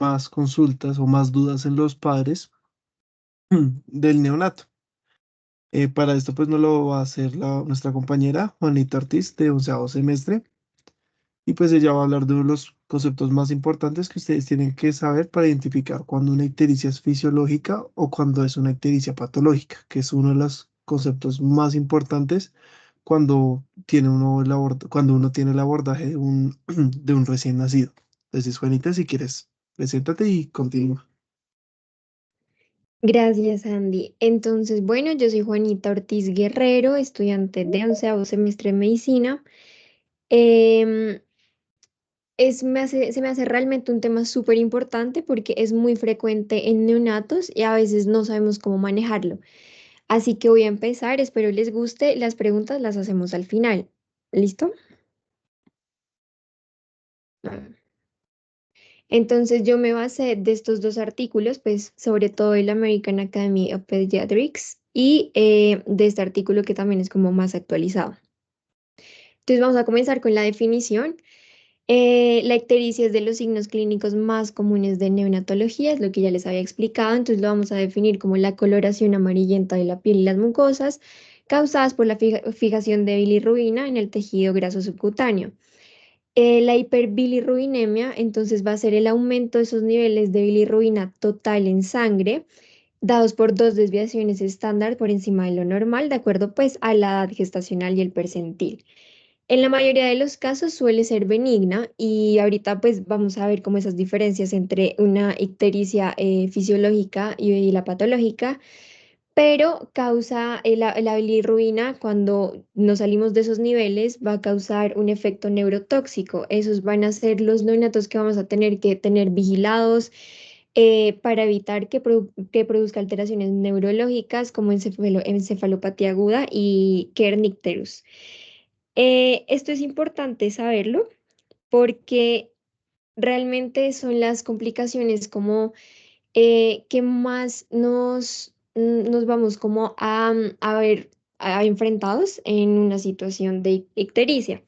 más consultas o más dudas en los padres del neonato. Para esto pues nos lo va a hacer nuestra compañera Juanita Ortiz de 11º semestre y pues ella va a hablar de uno de los conceptos más importantes que ustedes tienen que saber para identificar cuando una ictericia es fisiológica o cuando es una ictericia patológica, que es uno de los conceptos más importantes cuando uno tiene el abordaje de de un recién nacido. Entonces, Juanita, si quieres, preséntate y continúa. Gracias, Andy. Entonces, bueno, yo soy Juanita Ortiz Guerrero, estudiante de 11º semestre de medicina. Em, se me hace realmente un tema súper importante porque es muy frecuente en neonatos y a veces no sabemos cómo manejarlo. Así que voy a empezar, espero les guste. Las preguntas las hacemos al final. ¿Listo? Entonces yo me basé de estos dos artículos, pues sobre todo el American Academy of Pediatrics y de este artículo que también es como más actualizado. Entonces vamos a comenzar con la definición. La ictericia es de los signos clínicos más comunes de neonatología, es lo que ya les había explicado, entonces lo vamos a definir como la coloración amarillenta de la piel y las mucosas causadas por la fijación de bilirrubina en el tejido graso subcutáneo. La hiperbilirrubinemia, entonces, va a ser el aumento de esos niveles de bilirrubina total en sangre, dados por dos desviaciones estándar por encima de lo normal, de acuerdo pues a la edad gestacional y el percentil. En la mayoría de los casos suele ser benigna y ahorita pues vamos a ver como esas diferencias entre una ictericia fisiológica y la patológica, pero causa la bilirrubina cuando nos salimos de esos niveles va a causar un efecto neurotóxico. Esos van a ser los neonatos que vamos a tener que tener vigilados para evitar que produzca alteraciones neurológicas como encefalopatía aguda y kernicterus. Esto es importante saberlo porque realmente son las complicaciones como que más nos vamos como a ver enfrentados en una situación de ictericia.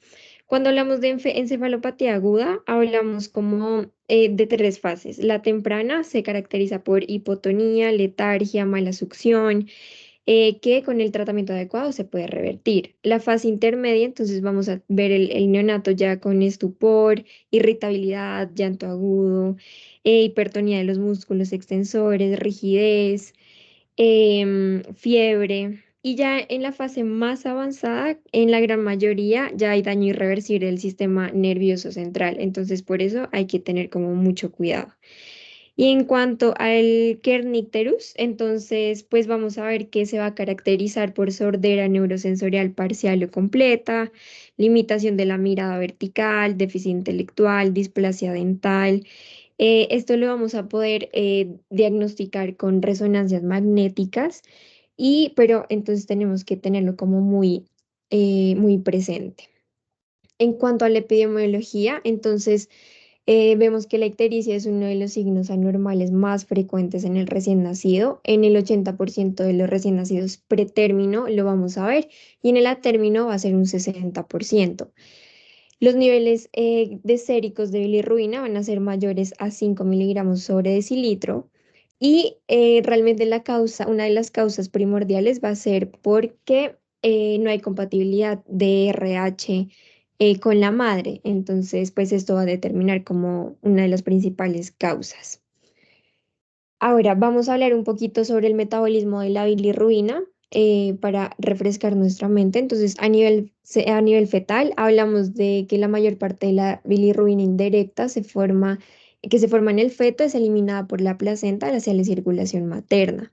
Cuando hablamos de encefalopatía aguda, hablamos como de tres fases. La temprana se caracteriza por hipotonía, letargia, mala succión, que con el tratamiento adecuado se puede revertir. La fase intermedia, entonces vamos a ver el neonato ya con estupor, irritabilidad, llanto agudo, hipertonía de los músculos extensores, rigidez, fiebre. Y ya en la fase más avanzada, en la gran mayoría, ya hay daño irreversible del sistema nervioso central. Entonces, por eso hay que tener como mucho cuidado. Y en cuanto al kernicterus, entonces, pues vamos a ver que se va a caracterizar por sordera neurosensorial parcial o completa, limitación de la mirada vertical, déficit intelectual, displasia dental. Esto lo vamos a poder diagnosticar con resonancias magnéticas pero entonces tenemos que tenerlo como muy presente. En cuanto a la epidemiología, entonces vemos que la ictericia es uno de los signos anormales más frecuentes en el recién nacido. En el 80% de los recién nacidos pretérmino lo vamos a ver y en el atérmino va a ser un 60%. Los niveles de séricos de bilirrubina van a ser mayores a 5 miligramos sobre decilitro y realmente una de las causas primordiales va a ser porque no hay compatibilidad de RH con la madre. Entonces, pues esto va a determinar como una de las principales causas. Ahora vamos a hablar un poquito sobre el metabolismo de la bilirrubina para refrescar nuestra mente. Entonces, a nivel fetal, hablamos de que la mayor parte de la bilirrubina indirecta que se forma en el feto, es eliminada por la placenta hacia la circulación materna.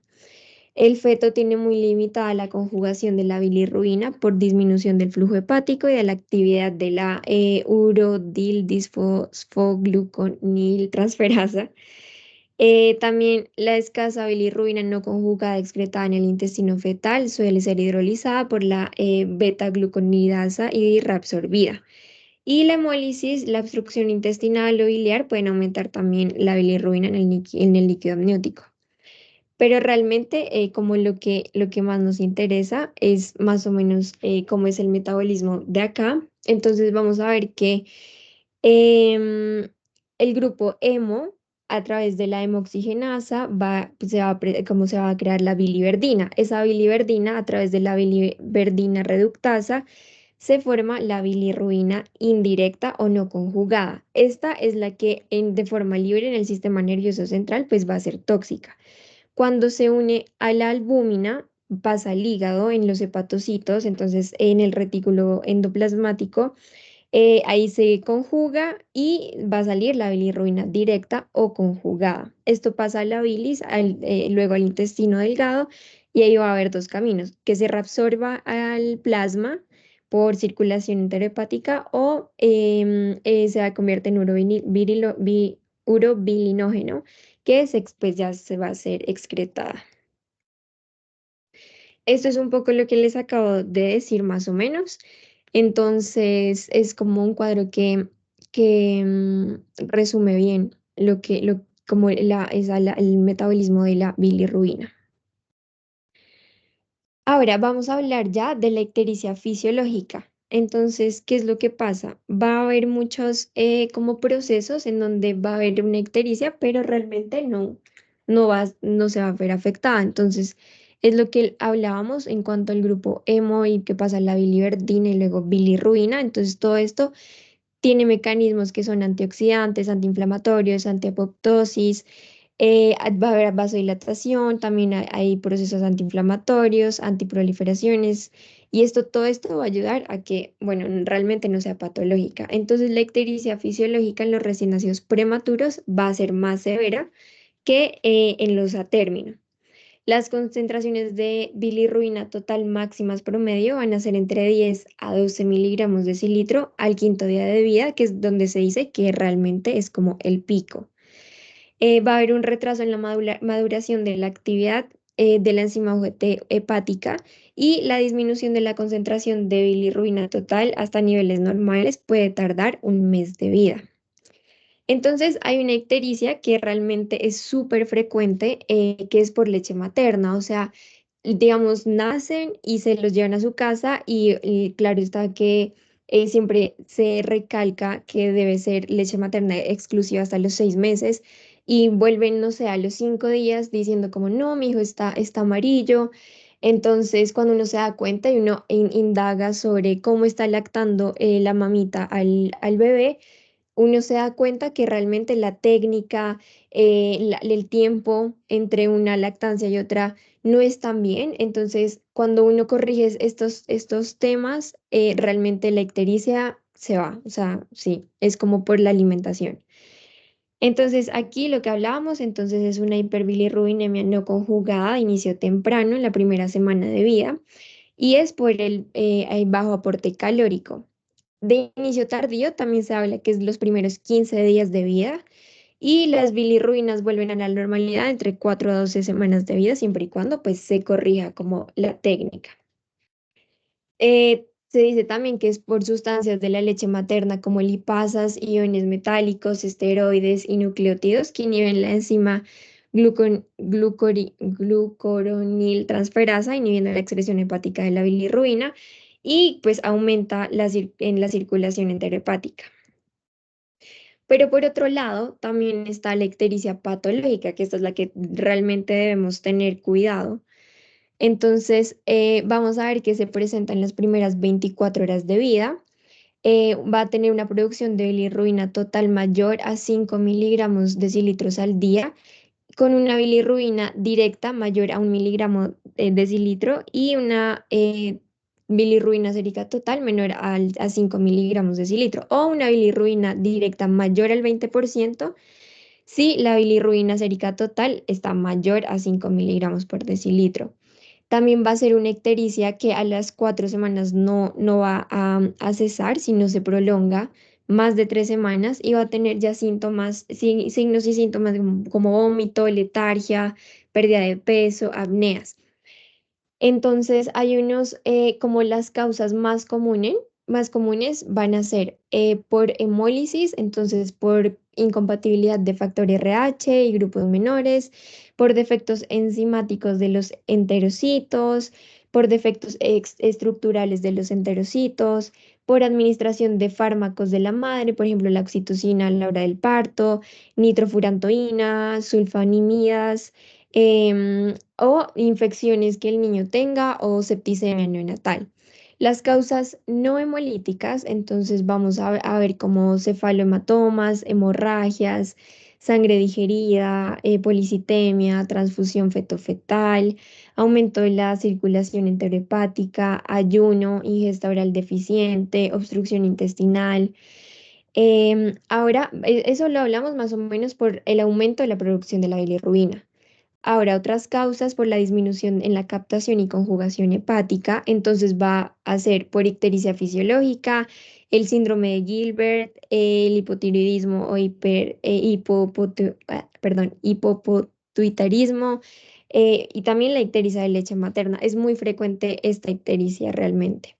El feto tiene muy limitada la conjugación de la bilirrubina por disminución del flujo hepático y de la actividad de la urodilsfosfogluconiltransferasa. También la escasa bilirrubina no conjugada excretada en el intestino fetal suele ser hidrolizada por la beta-gluconidasa y reabsorbida. Y la hemólisis, la obstrucción intestinal o biliar pueden aumentar también la bilirrubina en el líquido amniótico. Pero realmente como lo que más nos interesa es más o menos cómo es el metabolismo de acá. Entonces vamos a ver que em, el grupo hemo a través de la hemoxigenasa como se va a crear la biliverdina. Esa biliverdina, a través de la biliverdina reductasa, se forma la bilirrubina indirecta o no conjugada. Esta es la que de forma libre en el sistema nervioso central pues va a ser tóxica. Cuando se une a la albúmina, pasa al hígado en los hepatocitos, entonces en el retículo endoplasmático, ahí se conjuga y va a salir la bilirrubina directa o conjugada. Esto pasa a la bilis, luego al intestino delgado, y ahí va a haber dos caminos: que se reabsorba al plasma por circulación interhepática o se convierte en urobilinógeno, que pues ya se va a ser excretada. Esto es un poco lo que les acabo de decir más o menos. Entonces es como un cuadro que resume bien como el metabolismo de la bilirrubina. Ahora vamos a hablar ya de la ictericia fisiológica. Entonces, ¿qué es lo que pasa? Va a haber muchos como procesos en donde va a haber una ictericia, pero realmente no se va a ver afectada. Entonces, es lo que hablábamos en cuanto al grupo hemo y qué pasa la biliverdina y luego bilirrubina. Entonces, todo esto tiene mecanismos que son antioxidantes, antiinflamatorios, antiapoptosis, va a haber vasodilatación, también hay procesos antiinflamatorios, antiproliferaciones, y todo esto va a ayudar a que, bueno, realmente no sea patológica. Entonces, la ictericia fisiológica en los recién nacidos prematuros va a ser más severa que en los a término. Las concentraciones de bilirrubina total máximas promedio van a ser entre 10 a 12 miligramos de cilitro al quinto día de vida, que es donde se dice que realmente es como el pico. Va a haber un retraso en la maduración de la actividad de la enzima UGT hepática, y la disminución de la concentración de bilirrubina total hasta niveles normales puede tardar un mes de vida. Entonces hay una ictericia que realmente es súper frecuente, que es por leche materna, o sea, digamos, nacen y se los llevan a su casa y claro está que siempre se recalca que debe ser leche materna exclusiva hasta los 6 meses, y vuelven, no sé, a los 5 días diciendo como, no, mi hijo está amarillo. Entonces, cuando uno se da cuenta y uno indaga sobre cómo está lactando la mamita al bebé, uno se da cuenta que realmente la técnica, el tiempo entre una lactancia y otra no es tan bien. Entonces, cuando uno corrige estos temas, realmente la ictericia se va. O sea, sí, es como por la alimentación. Entonces, aquí lo que hablábamos, entonces es una hiperbilirrubinemia no conjugada, inicio temprano, en la primera semana de vida, y es por el bajo aporte calórico. De inicio tardío también se habla que es los primeros 15 días de vida, y las bilirrubinas vuelven a la normalidad entre 4 a 12 semanas de vida, siempre y cuando pues se corrija como la técnica. Se dice también que es por sustancias de la leche materna como lipasas, iones metálicos, esteroides y nucleótidos que inhiben la enzima glucoronil transferasa, inhibiendo la excreción hepática de la bilirrubina, y pues aumenta en la circulación enterohepática. Pero por otro lado, también está la ictericia patológica, que esta es la que realmente debemos tener cuidado. Entonces, vamos a ver que se presenta en las primeras 24 horas de vida. Va a tener una producción de bilirrubina total mayor a 5 miligramos decilitros al día, con una bilirrubina directa mayor a 1 miligramo decilitro, y una bilirrubina sérica total menor a 5 miligramos decilitro, o una bilirrubina directa mayor al 20% si la bilirrubina sérica total está mayor a 5 miligramos por decilitro. También va a ser una ictericia que a las 4 semanas no va a cesar, sino se prolonga más de 3 semanas, y va a tener ya síntomas, signos y síntomas como vómito, letargia, pérdida de peso, apneas. Entonces, hay unos, como las causas más comunes van a ser por hemólisis, entonces por incompatibilidad de factor RH y grupos menores, por defectos enzimáticos de los enterocitos, por defectos estructurales de los enterocitos, por administración de fármacos de la madre, por ejemplo, la oxitocina a la hora del parto, nitrofurantoína, sulfonimidas, o infecciones que el niño tenga o septicemia neonatal. Las causas no hemolíticas, entonces vamos a ver como cefalohematomas, hemorragias, sangre digerida, policitemia, transfusión fetofetal, aumento de la circulación enterohepática, ayuno, ingesta oral deficiente, obstrucción intestinal. Ahora, eso lo hablamos más o menos por el aumento de la producción de la bilirrubina. Ahora, otras causas por la disminución en la captación y conjugación hepática, entonces va a ser por ictericia fisiológica, el síndrome de Gilbert, el hipotiroidismo o hipopotuitarismo, y también la ictericia de leche materna. Es muy frecuente esta ictericia realmente.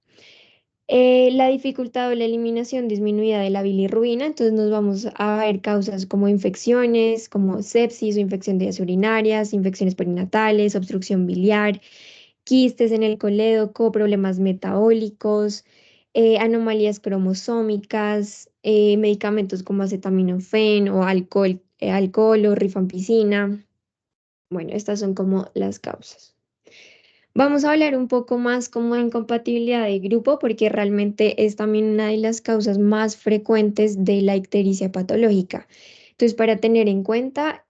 La dificultad o la eliminación disminuida de la bilirrubina, entonces nos vamos a ver causas como infecciones, como sepsis o infección de vías urinarias, infecciones perinatales, obstrucción biliar, quistes en el colédoco, problemas metabólicos, anomalías cromosómicas, medicamentos como acetaminofén o alcohol o rifampicina. Bueno, estas son como las causas. Vamos a hablar un poco más como de incompatibilidad de grupo, porque realmente es también una de las causas más frecuentes de la ictericia patológica. Entonces, para tener en cuenta,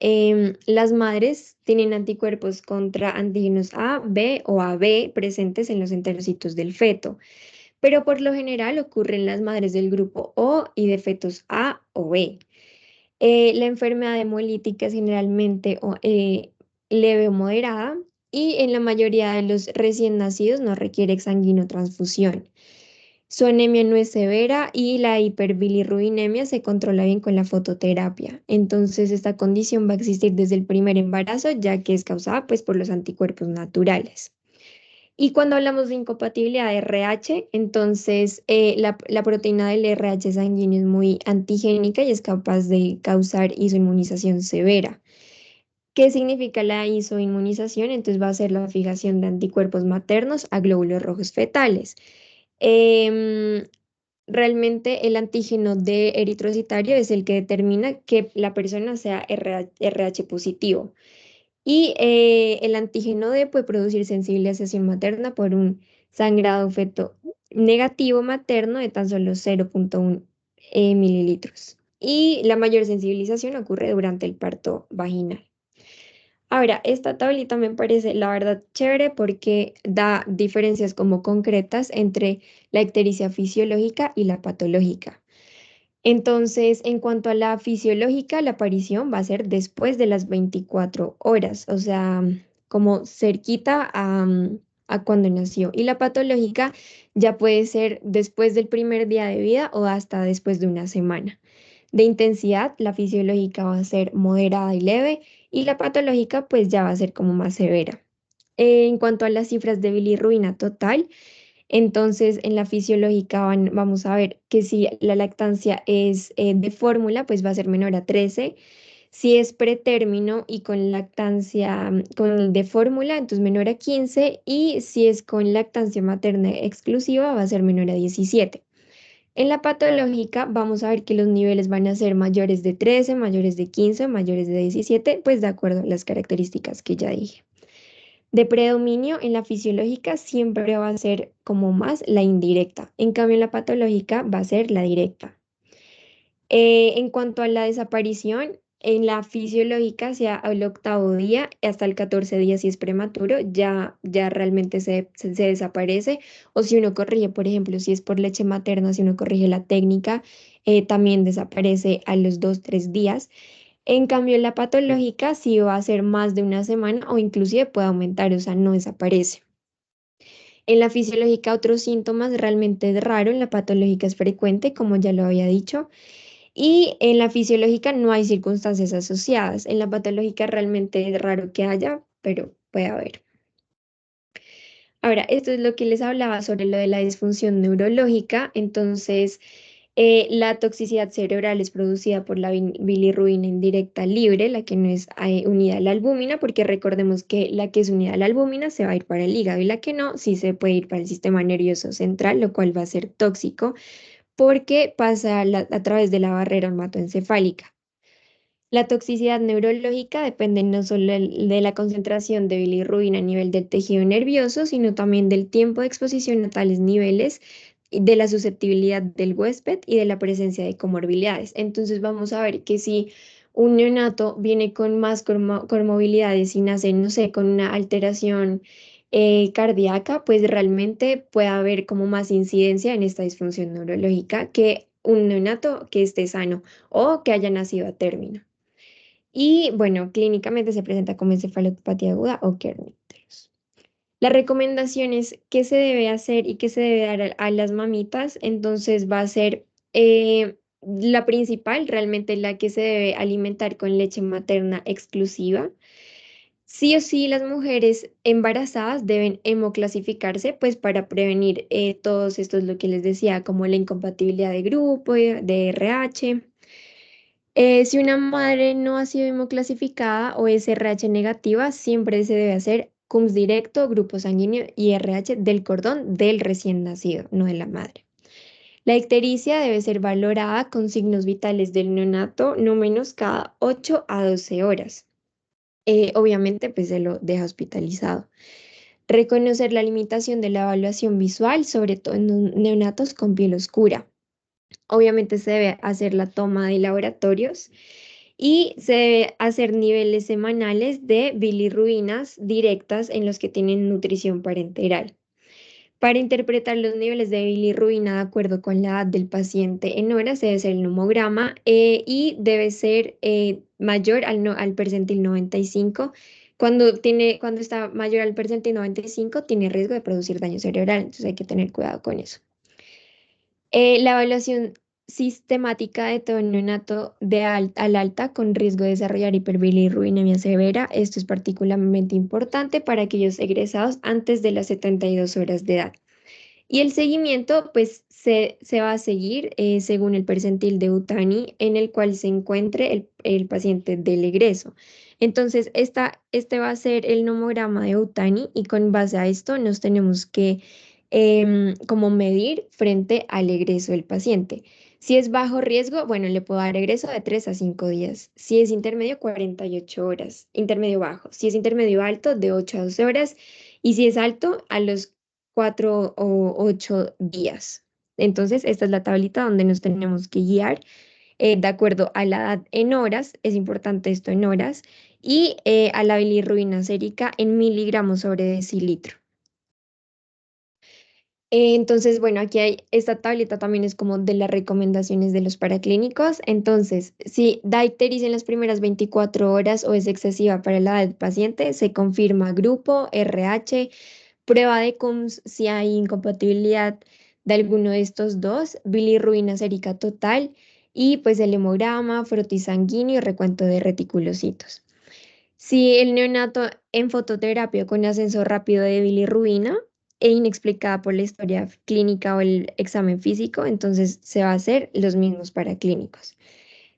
las madres tienen anticuerpos contra antígenos A, B o AB presentes en los enterocitos del feto, pero por lo general ocurren en las madres del grupo O y de fetos A o B. La enfermedad hemolítica es generalmente leve o moderada y en la mayoría de los recién nacidos no requiere exsanguinotransfusión. Su anemia no es severa y la hiperbilirrubinemia se controla bien con la fototerapia. Entonces, esta condición va a existir desde el primer embarazo, ya que es causada pues, por los anticuerpos naturales. Y cuando hablamos de incompatibilidad de RH, entonces la proteína del RH sanguíneo es muy antigénica y es capaz de causar isoinmunización severa. ¿Qué significa la isoinmunización? Entonces va a ser la fijación de anticuerpos maternos a glóbulos rojos fetales. Em, Realmente el antígeno de eritrocitario es el que determina que la persona sea RH positivo. Y el antígeno D puede producir sensibilización materna por un sangrado feto negativo materno de tan solo 0,1 mililitros. Y la mayor sensibilización ocurre durante el parto vaginal. Ahora, esta tablita me parece, la verdad, chévere porque da diferencias como concretas entre la ictericia fisiológica y la patológica. Entonces, en cuanto a la fisiológica, la aparición va a ser después de las 24 horas, o sea, como cerquita a cuando nació. Y la patológica ya puede ser después del primer día de vida o hasta después de una semana. De intensidad, la fisiológica va a ser moderada y leve y la patológica pues ya va a ser como más severa. En cuanto a las cifras de bilirrubina total, entonces, en la fisiológica vamos a ver que si la lactancia es de fórmula, pues va a ser menor a 13. Si es pretérmino y con lactancia con de fórmula, entonces menor a 15. Y si es con lactancia materna exclusiva, va a ser menor a 17. En la patológica vamos a ver que los niveles van a ser mayores de 13, mayores de 15, mayores de 17, pues de acuerdo a las características que ya dije. De predominio en la fisiológica siempre va a ser como más la indirecta. En cambio, en la patológica va a ser la directa. En cuanto a la desaparición, en la fisiológica, sea al octavo día hasta el 14 día si es prematuro, ya realmente se desaparece. O si uno corrige, por ejemplo, si es por leche materna, si uno corrige la técnica, también desaparece a los 2, 3 días. En cambio, la patológica sí va a ser más de una semana o inclusive puede aumentar, o sea, no desaparece. En la fisiológica otros síntomas realmente es raro, en la patológica es frecuente, como ya lo había dicho, y en la fisiológica no hay circunstancias asociadas. En la patológica realmente es raro que haya, pero puede haber. Ahora, esto es lo que les hablaba sobre lo de la disfunción neurológica. Entonces, La toxicidad cerebral es producida por la bilirrubina indirecta libre, la que no es unida a la albúmina, porque recordemos que la que es unida a la albúmina se va a ir para el hígado y la que no, sí se puede ir para el sistema nervioso central, lo cual va a ser tóxico porque pasa a través de la barrera hematoencefálica. La toxicidad neurológica depende no solo de la concentración de bilirrubina a nivel del tejido nervioso, sino también del tiempo de exposición a tales niveles, y de la susceptibilidad del huésped y de la presencia de comorbilidades. Entonces vamos a ver que si un neonato viene con más comorbilidades y nace, no sé, con una alteración cardíaca, pues realmente puede haber como más incidencia en esta disfunción neurológica que un neonato que esté sano o que haya nacido a término. Y bueno, clínicamente se presenta como encefalopatía aguda o Kernicterus. Las recomendaciones que se debe hacer y que se debe dar a las mamitas, entonces va a ser la principal, realmente la que se debe alimentar con leche materna exclusiva. Sí o sí, las mujeres embarazadas deben hemoclasificarse, pues para prevenir todos estos, lo que les decía, como la incompatibilidad de grupo, de RH. Si una madre no ha sido hemoclasificada o es RH negativa, siempre se debe hacer CUMS directo, grupo sanguíneo y RH del cordón del recién nacido, no de la madre. La ictericia debe ser valorada con signos vitales del neonato no menos cada 8 a 12 horas. Obviamente, pues se lo deja hospitalizado. Reconocer la limitación de la evaluación visual, sobre todo en neonatos con piel oscura. Obviamente se debe hacer la toma de laboratorios y se debe hacer niveles semanales de bilirrubinas directas en los que tienen nutrición parenteral. Para interpretar los niveles de bilirrubina de acuerdo con la edad del paciente en horas, debe ser el nomograma y debe ser mayor al percentil 95. Cuando está mayor al percentil 95, tiene riesgo de producir daño cerebral, entonces hay que tener cuidado con eso. La evaluación sistemática de todo neonato al alta con riesgo de desarrollar hiperbilirrubinemia severa. Esto es particularmente importante para aquellos egresados antes de las 72 horas de edad. Y el seguimiento, pues, se va a seguir según el percentil de UTANI en el cual se encuentre el paciente del egreso. Entonces, este va a ser el nomograma de UTANI y con base a esto nos tenemos que como medir frente al egreso del paciente. Si es bajo riesgo, bueno, le puedo dar egreso de 3 a 5 días. Si es intermedio, 48 horas. Intermedio bajo. Si es intermedio alto, de 8 a 12 horas. Y si es alto, a los 4 o 8 días. Entonces, esta es la tablita donde nos tenemos que guiar de acuerdo a la edad en horas, es importante esto en horas, y a la bilirrubina sérica en miligramos sobre decilitro. Entonces, bueno, aquí hay, esta tableta también es como de las recomendaciones de los paraclínicos. Entonces, si da ictericia en las primeras 24 horas o es excesiva para la edad del paciente, se confirma grupo, RH, prueba de CUMS si hay incompatibilidad de alguno de estos dos, bilirrubina sérica total y pues el hemograma, frotis sanguíneo y recuento de reticulocitos. Si el neonato en fototerapia con ascenso rápido de bilirrubina e inexplicada por la historia clínica o el examen físico, entonces se va a hacer los mismos paraclínicos.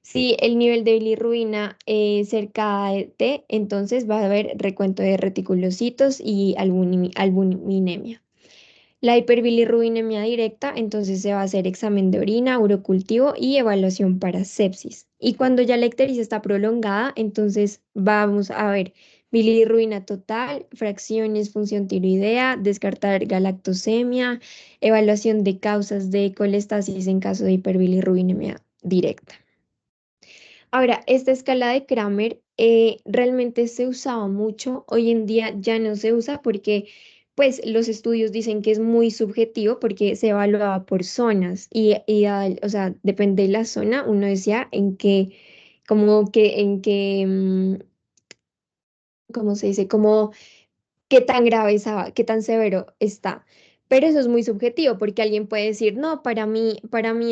Si el nivel de bilirrubina cerca de T, entonces va a haber recuento de reticulocitos y albuminemia. La hiperbilirrubinemia directa, entonces se va a hacer examen de orina, urocultivo y evaluación para sepsis. Y cuando ya la ictericia está prolongada, entonces vamos a ver bilirrubina total, fracciones, función tiroidea, descartar galactosemia, evaluación de causas de colestasis en caso de hiperbilirrubinemia directa. Ahora, esta escala de Kramer realmente se usaba mucho, hoy en día ya no se usa porque pues los estudios dicen que es muy subjetivo porque se evaluaba por zonas o sea, depende de la zona, uno decía en qué, como que en qué, ¿cómo se dice? Como qué tan grave estaba, qué tan severo está. Pero eso es muy subjetivo porque alguien puede decir, no, para mí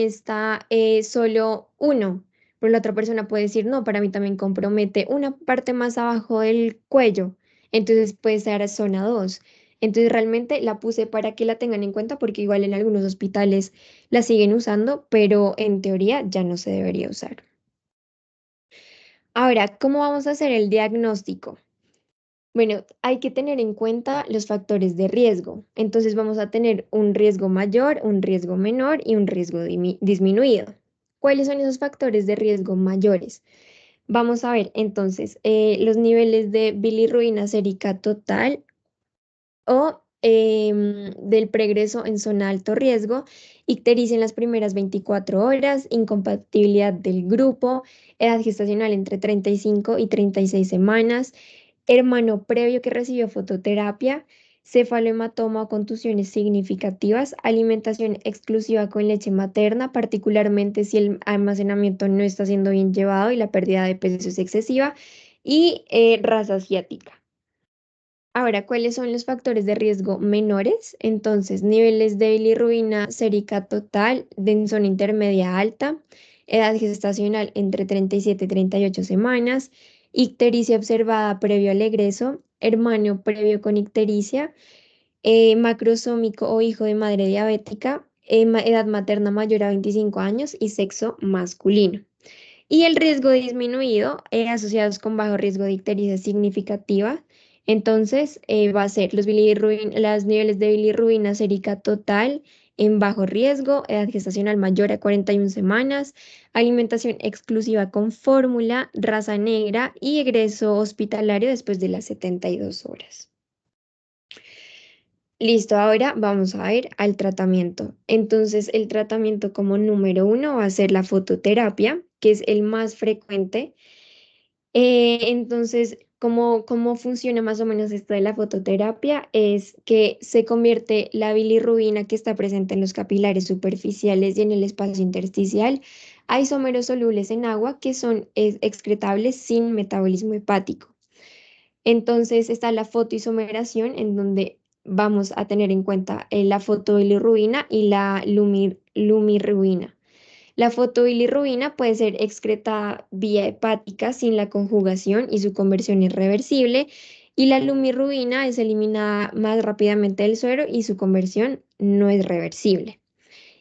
está solo uno, pero la otra persona puede decir, no, para mí también compromete una parte más abajo del cuello, entonces puede ser zona 2. Entonces realmente la puse para que la tengan en cuenta porque igual en algunos hospitales la siguen usando, pero en teoría ya no se debería usar. Ahora, ¿cómo vamos a hacer el diagnóstico? Bueno, hay que tener en cuenta los factores de riesgo. Entonces vamos a tener un riesgo mayor, un riesgo menor y un riesgo disminuido. ¿Cuáles son esos factores de riesgo mayores? Vamos a ver entonces los niveles de bilirrubina sérica total o del pregreso en zona alto riesgo, ictericia en las primeras 24 horas, incompatibilidad del grupo, edad gestacional entre 35 y 36 semanas, hermano previo que recibió fototerapia, cefalohematoma o contusiones significativas, alimentación exclusiva con leche materna, particularmente si el almacenamiento no está siendo bien llevado y la pérdida de peso es excesiva, y raza asiática. Ahora, ¿cuáles son los factores de riesgo menores? Entonces, niveles de bilirrubina sérica total en zona intermedia alta, edad gestacional entre 37 y 38 semanas, ictericia observada previo al egreso, hermano previo con ictericia, macrosómico o hijo de madre diabética, edad materna mayor a 25 años y sexo masculino. Y el riesgo disminuido, asociados con bajo riesgo de ictericia significativa, entonces va a ser los niveles de bilirrubina sérica total en bajo riesgo, edad gestacional mayor a 41 semanas, alimentación exclusiva con fórmula, raza negra y egreso hospitalario después de las 72 horas. Listo, ahora vamos a ver al tratamiento. Entonces, el tratamiento como número uno va a ser la fototerapia, que es el más frecuente. Entonces, ¿cómo funciona más o menos esto de la fototerapia? Es que se convierte la bilirrubina que está presente en los capilares superficiales y en el espacio intersticial a isómeros solubles en agua que son excretables sin metabolismo hepático. Entonces está la fotoisomeración en donde vamos a tener en cuenta la fotobilirrubina y la lumirrubina. La fotobilirrubina puede ser excretada vía hepática sin la conjugación y su conversión es reversible, y la lumirrubina es eliminada más rápidamente del suero y su conversión no es reversible.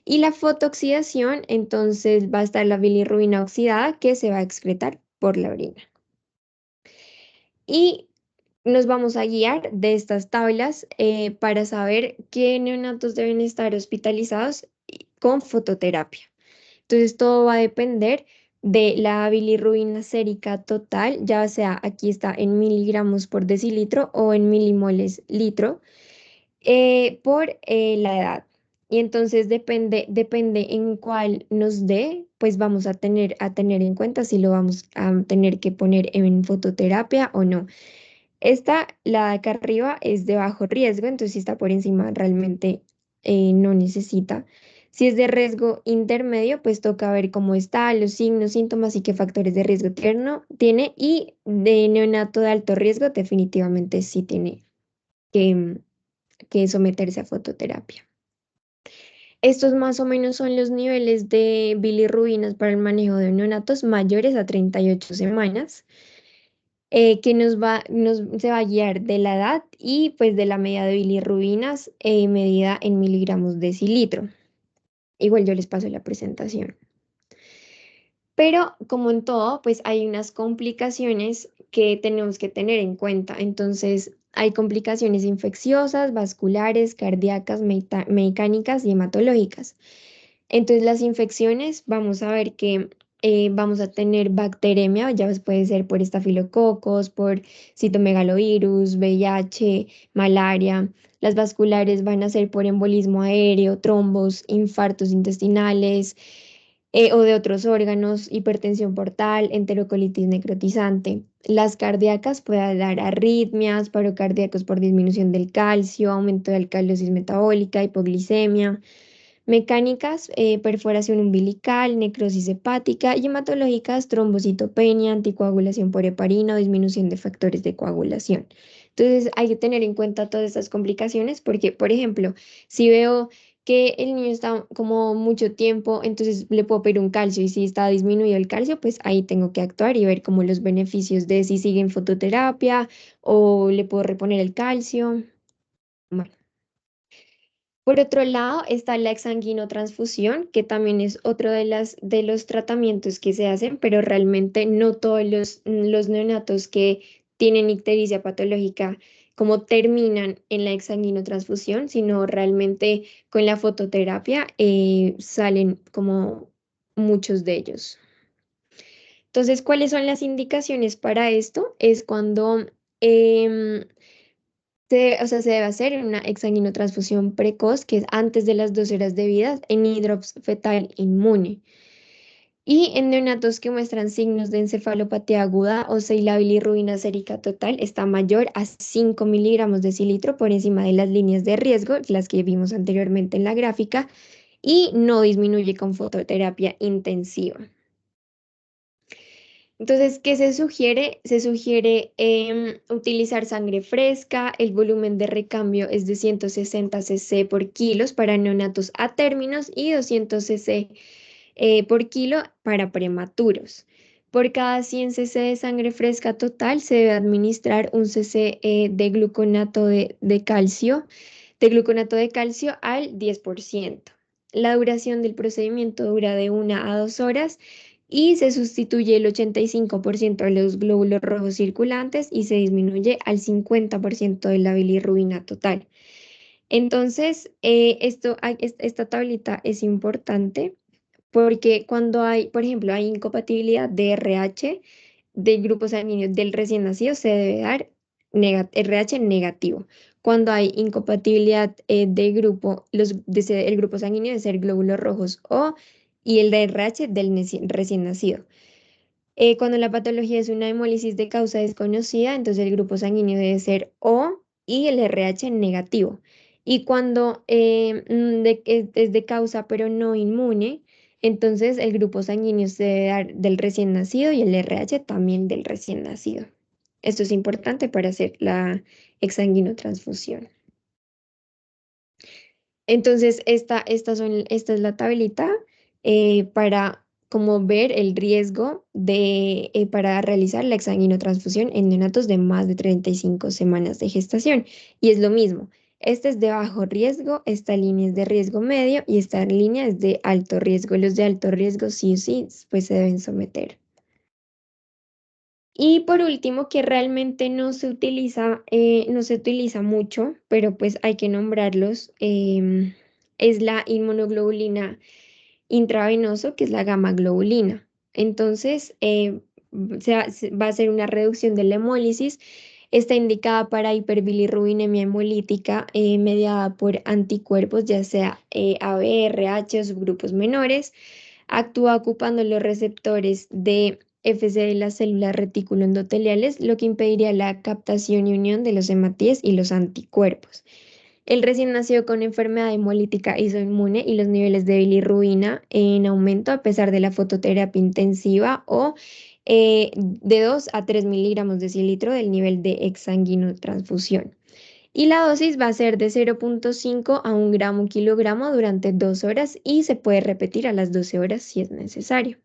Y la fotooxidación, entonces va a estar la bilirrubina oxidada que se va a excretar por la orina. Y nos vamos a guiar de estas tablas para saber qué neonatos deben estar hospitalizados con fototerapia. Entonces, todo va a depender de la bilirrubina sérica total, ya sea aquí está en miligramos por decilitro o en milimoles litro, por la edad. Y entonces depende en cuál nos dé, pues vamos a tener en cuenta si lo vamos a tener que poner en fototerapia o no. Esta, la de acá arriba, es de bajo riesgo, entonces si está por encima realmente no necesita. Si es de riesgo intermedio, pues toca ver cómo está, los signos, síntomas y qué factores de riesgo tiene. Y de neonato de alto riesgo, definitivamente sí tiene que, que someterse a fototerapia. Estos más o menos son los niveles de bilirrubinas para el manejo de neonatos mayores a 38 semanas, que se va a guiar de la edad y pues de la medida de bilirrubinas medida en miligramos decilitro. Igual yo les paso la presentación. Pero como en todo, pues hay unas complicaciones que tenemos que tener en cuenta. Entonces, hay complicaciones infecciosas, vasculares, cardíacas, mecánicas y hematológicas. Entonces, las infecciones, vamos a ver que vamos a tener bacteremia, ya puede ser por estafilococos, por citomegalovirus, VIH, malaria. Las vasculares van a ser por embolismo aéreo, trombos, infartos intestinales o de otros órganos, hipertensión portal, enterocolitis necrotizante. Las cardíacas pueden dar arritmias, paro cardíacos por disminución del calcio, aumento de alcalosis metabólica, hipoglicemia. Mecánicas, perforación umbilical, necrosis hepática y hematológicas, trombocitopenia, anticoagulación por heparina o disminución de factores de coagulación. Entonces, hay que tener en cuenta todas estas complicaciones porque, por ejemplo, si veo que el niño está como mucho tiempo, entonces le puedo pedir un calcio y si está disminuido el calcio, pues ahí tengo que actuar y ver como los beneficios de si sigue en fototerapia o le puedo reponer el calcio. Bueno, por otro lado está la exsanguinotransfusión, que también es otro de los tratamientos que se hacen, pero realmente no todos los neonatos que tienen ictericia patológica como terminan en la exsanguinotransfusión, sino realmente con la fototerapia salen como muchos de ellos. Entonces, ¿cuáles son las indicaciones para esto? Es cuando em, o sea, se debe hacer una exsanguinotransfusión precoz, que es antes de las 12 horas de vida, en hidrops fetal inmune. Y en neonatos que muestran signos de encefalopatía aguda o si la bilirrubina sérica total está mayor a 5 miligramos de cilitro por encima de las líneas de riesgo, las que vimos anteriormente en la gráfica, y no disminuye con fototerapia intensiva. Entonces, ¿qué se sugiere? Se sugiere utilizar sangre fresca, el volumen de recambio es de 160 cc por kilos para neonatos a términos y 200 cc por kilo para prematuros. Por cada 100 cc de sangre fresca total se debe administrar un cc de gluconato de calcio, al 10%. La duración del procedimiento dura de 1 a 2 horas y se sustituye el 85% de los glóbulos rojos circulantes y se disminuye al 50% de la bilirrubina total. Entonces, esta tablita es importante porque cuando hay, por ejemplo, hay incompatibilidad de RH del grupo sanguíneo del recién nacido, se debe dar RH negativo. Cuando hay incompatibilidad de grupo, el grupo sanguíneo debe ser glóbulos rojos O y el de RH del recién nacido. Cuando la patología es una hemólisis de causa desconocida, entonces el grupo sanguíneo debe ser O y el RH negativo. Y cuando es de causa pero no inmune, entonces el grupo sanguíneo se debe dar del recién nacido y el RH también del recién nacido. Esto es importante para hacer la exsanguinotransfusión. Entonces, esta es la tablita para como ver el riesgo para realizar la exsanguinotransfusión en neonatos de más de 35 semanas de gestación. Y es lo mismo. Esta es de bajo riesgo, esta línea es de riesgo medio y esta línea es de alto riesgo. Los de alto riesgo sí o sí, pues se deben someter. Y por último, que realmente no se utiliza mucho, pero pues hay que nombrarlos, es la inmunoglobulina intravenoso, que es la gamma globulina. Entonces, va a hacer una reducción de la hemólisis. Está indicada para hiperbilirrubinemia hemolítica mediada por anticuerpos, ya sea AB, RH o subgrupos menores. Actúa ocupando los receptores de FC de las células retículo endoteliales, lo que impediría la captación y unión de los hematíes y los anticuerpos. El recién nacido con enfermedad hemolítica isoinmune y los niveles de bilirrubina en aumento a pesar de la fototerapia intensiva o de 2 a 3 miligramos de cilitro del nivel de exsanguinotransfusión. Y la dosis va a ser de 0,5 a 1 gramo kilogramo durante 2 horas y se puede repetir a las 12 horas si es necesario.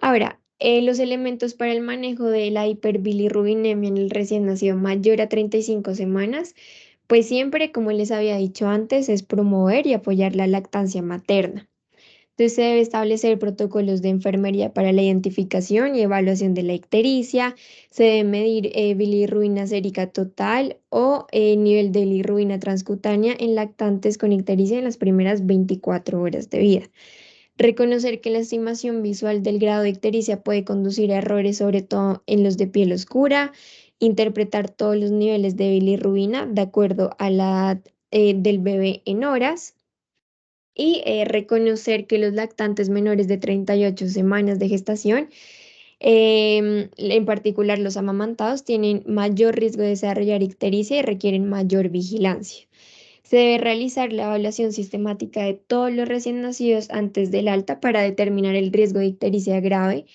Ahora, los elementos para el manejo de la hiperbilirrubinemia en el recién nacido mayor a 35 semanas, pues siempre, como les había dicho antes, es promover y apoyar la lactancia materna. Entonces se debe establecer protocolos de enfermería para la identificación y evaluación de la ictericia, se debe medir bilirrubina sérica total o nivel de bilirrubina transcutánea en lactantes con ictericia en las primeras 24 horas de vida. Reconocer que la estimación visual del grado de ictericia puede conducir a errores, sobre todo en los de piel oscura, interpretar todos los niveles de bilirrubina de acuerdo a la edad del bebé en horas y reconocer que los lactantes menores de 38 semanas de gestación, en particular los amamantados, tienen mayor riesgo de desarrollar ictericia y requieren mayor vigilancia. Se debe realizar la evaluación sistemática de todos los recién nacidos antes del alta para determinar el riesgo de ictericia grave,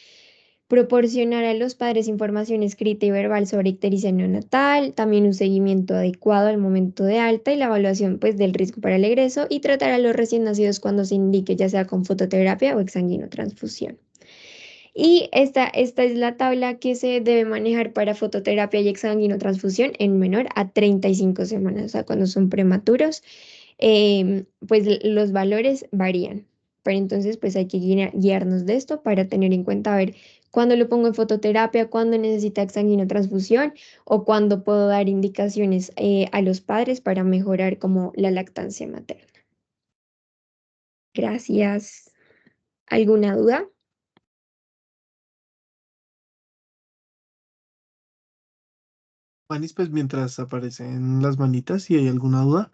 proporcionar a los padres información escrita y verbal sobre ictericia neonatal, también un seguimiento adecuado al momento de alta y la evaluación pues del riesgo para el egreso y tratar a los recién nacidos cuando se indique ya sea con fototerapia o exsanguinotransfusión. Y esta es la tabla que se debe manejar para fototerapia y exsanguinotransfusión en menor a 35 semanas, o sea, cuando son prematuros, pues los valores varían. Pero entonces, pues hay que guiarnos de esto para tener en cuenta, a ver, cuándo lo pongo en fototerapia, cuándo necesita exsanguinotransfusión o cuándo puedo dar indicaciones a los padres para mejorar como la lactancia materna. Gracias. ¿Alguna duda? Juanis, pues mientras aparecen las manitas, si hay alguna duda,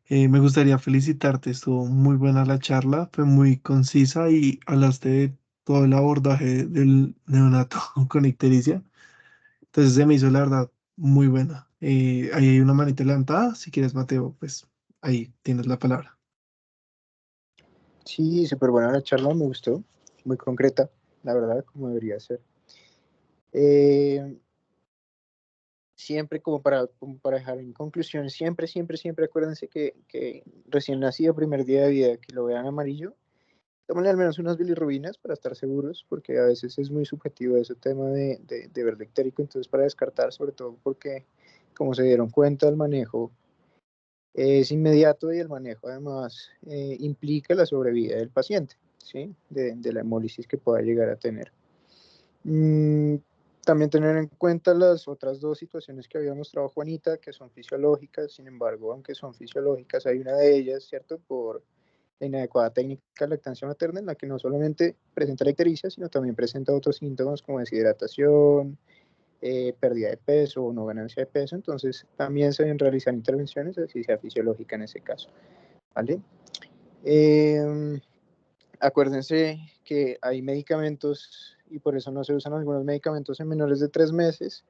me gustaría felicitarte. Estuvo muy buena la charla, fue muy concisa y hablaste de todo el abordaje del neonato con ictericia. Entonces se me hizo la verdad muy buena. Ahí hay una manita levantada. Si quieres, Mateo, pues ahí tienes la palabra. Sí, súper buena la charla, me gustó. Muy concreta, la verdad, como debería ser. Eh, Siempre como para dejar en conclusión, siempre acuérdense que recién nacido, primer día de vida, que lo vean amarillo, tómenle al menos unas bilirrubinas para estar seguros, porque a veces es muy subjetivo ese tema de verde ictérico, entonces para descartar, sobre todo porque, como se dieron cuenta, el manejo es inmediato y el manejo además implica la sobrevida del paciente, ¿sí? De la hemólisis que pueda llegar a tener. Mm, También tener en cuenta las otras dos situaciones que había mostrado Juanita, que son fisiológicas, sin embargo, aunque son fisiológicas, hay una de ellas, ¿cierto? Por la inadecuada técnica de lactancia materna, en la que no solamente presenta la ictericia, sino también presenta otros síntomas como deshidratación, pérdida de peso o no ganancia de peso, entonces también se deben realizar intervenciones, así sea fisiológica en ese caso, ¿vale? Eh, Acuérdense que hay medicamentos y por eso no se usan algunos medicamentos en menores de 3 meses.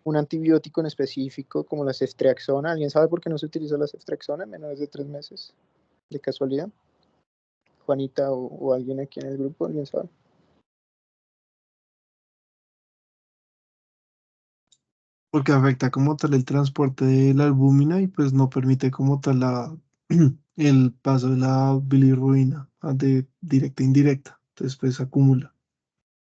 Un antibiótico en específico como la ceftriaxona. ¿Alguien sabe por qué no se utiliza la ceftriaxona en menores de 3 meses? ¿De casualidad? Juanita o alguien aquí en el grupo, ¿alguien sabe? Porque afecta como tal el transporte de la albúmina y pues no permite como tal el paso de la bilirrubina de directa a indirecta. Entonces pues acumula.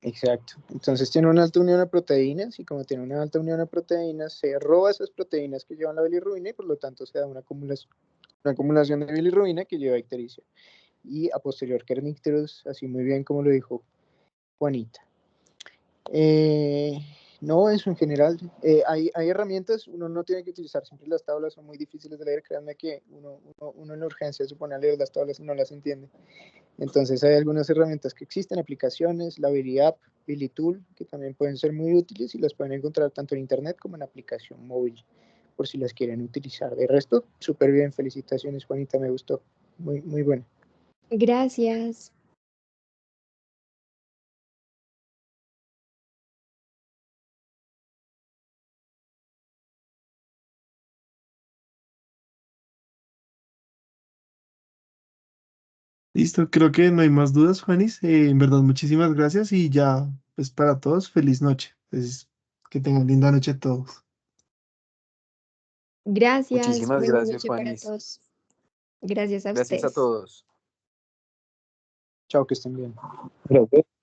Exacto. Entonces tiene una alta unión a proteínas y como tiene una alta unión a proteínas, se roba esas proteínas que llevan la bilirrubina y por lo tanto se da una acumulación de bilirrubina que lleva a ictericia. Y a posterior kernicterus, así muy bien como lo dijo Juanita. Eh, no, eso en general. Hay herramientas, uno no tiene que utilizar siempre las tablas, son muy difíciles de leer. Créanme que uno en la urgencia se pone a leer las tablas y no las entiende. Entonces hay algunas herramientas que existen, aplicaciones, la BiliApp, BiliTool, que también pueden ser muy útiles y las pueden encontrar tanto en internet como en aplicación móvil, por si las quieren utilizar. De resto, súper bien, felicitaciones Juanita, me gustó, muy bueno. Gracias. Listo, creo que no hay más dudas, Juanis. En verdad, muchísimas gracias y ya, pues para todos, feliz noche. Pues, que tengan linda noche todos. Gracias. Muchísimas Buena gracias, noche para Juanis. todos. Gracias a Gracias a ustedes. todos. Chao, que estén bien. Gracias.